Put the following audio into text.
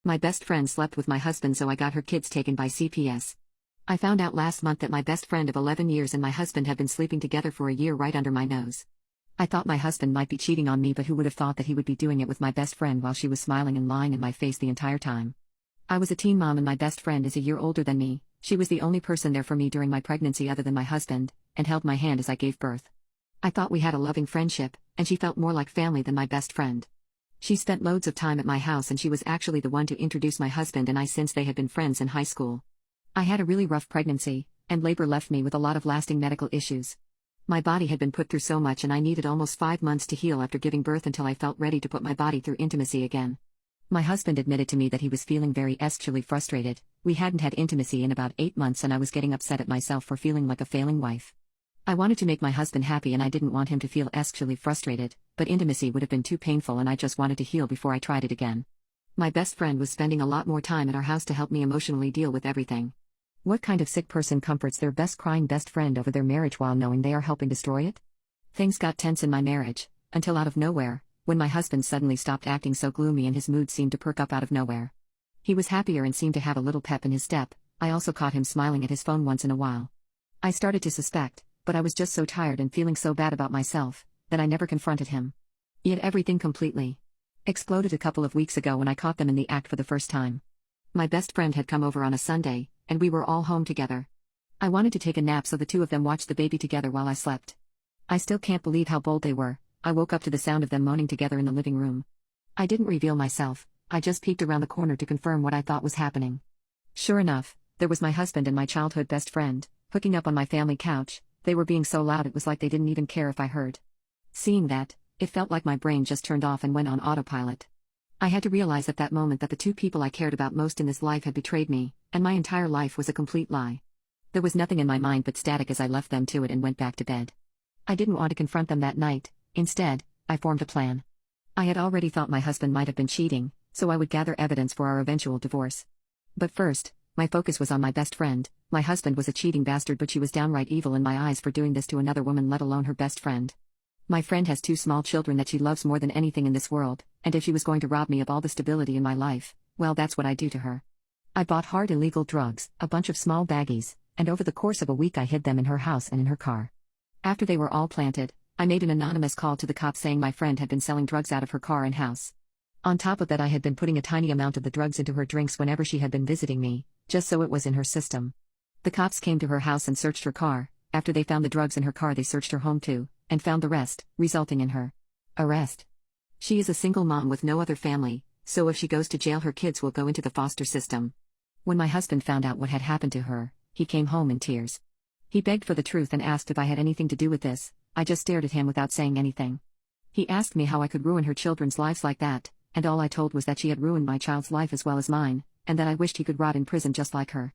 My best friend slept with my husband, so I got her kids taken by CPS. I found out last month that my best friend of 11 years and my husband have been sleeping together for a year right under my nose. I thought my husband might be cheating on me, but who would have thought that he would be doing it with my best friend while she was smiling and lying in my face the entire time. I was a teen mom and my best friend is a year older than me. She was the only person there for me during my pregnancy other than my husband, and held my hand as I gave birth. I thought we had a loving friendship, and she felt more like family than my best friend. She spent loads of time at my house, and she was actually the one to introduce my husband and I, since they had been friends in high school. I had a really rough pregnancy, and labor left me with a lot of lasting medical issues. My body had been put through so much and I needed almost 5 months to heal after giving birth until I felt ready to put my body through intimacy again. My husband admitted to me that he was feeling very sexually frustrated. We hadn't had intimacy in about 8 months and I was getting upset at myself for feeling like a failing wife. I wanted to make my husband happy and I didn't want him to feel sexually frustrated, but intimacy would have been too painful and I just wanted to heal before I tried it again. My best friend was spending a lot more time at our house to help me emotionally deal with everything. What kind of sick person comforts their crying best friend over their marriage while knowing they are helping destroy it? Things got tense in my marriage, until out of nowhere, when my husband suddenly stopped acting so gloomy and his mood seemed to perk up out of nowhere. He was happier and seemed to have a little pep in his step. I also caught him smiling at his phone once in a while. I started to suspect, but I was just so tired and feeling so bad about myself, that I never confronted him. Yet everything completely exploded a couple of weeks ago when I caught them in the act for the first time. My best friend had come over on a Sunday, and we were all home together. I wanted to take a nap, so the two of them watched the baby together while I slept. I still can't believe how bold they were. I woke up to the sound of them moaning together in the living room. I didn't reveal myself, I just peeked around the corner to confirm what I thought was happening. Sure enough, there was my husband and my childhood best friend, hooking up on my family couch. They were being so loud it was like they didn't even care if I heard. Seeing that, it felt like my brain just turned off and went on autopilot. I had to realize at that moment that the two people I cared about most in this life had betrayed me, and my entire life was a complete lie. There was nothing in my mind but static as I left them to it and went back to bed. I didn't want to confront them that night. Instead, I formed a plan. I had already thought my husband might have been cheating, so I would gather evidence for our eventual divorce. But first, my focus was on my best friend. My husband was a cheating bastard, but she was downright evil in my eyes for doing this to another woman, let alone her best friend. My friend has 2 small children that she loves more than anything in this world, and if she was going to rob me of all the stability in my life, well, that's what I'd do to her. I bought hard illegal drugs, a bunch of small baggies, and over the course of a week I hid them in her house and in her car. After they were all planted, I made an anonymous call to the cops saying my friend had been selling drugs out of her car and house. On top of that, I had been putting a tiny amount of the drugs into her drinks whenever she had been visiting me, just so it was in her system. The cops came to her house and searched her car. After they found the drugs in her car, they searched her home too, and found the rest, resulting in her arrest. She is a single mom with no other family, so if she goes to jail, her kids will go into the foster system. When my husband found out what had happened to her, he came home in tears. He begged for the truth and asked if I had anything to do with this. I just stared at him without saying anything. He asked me how I could ruin her children's lives like that, and all I told was that she had ruined my child's life as well as mine, and that I wished he could rot in prison just like her.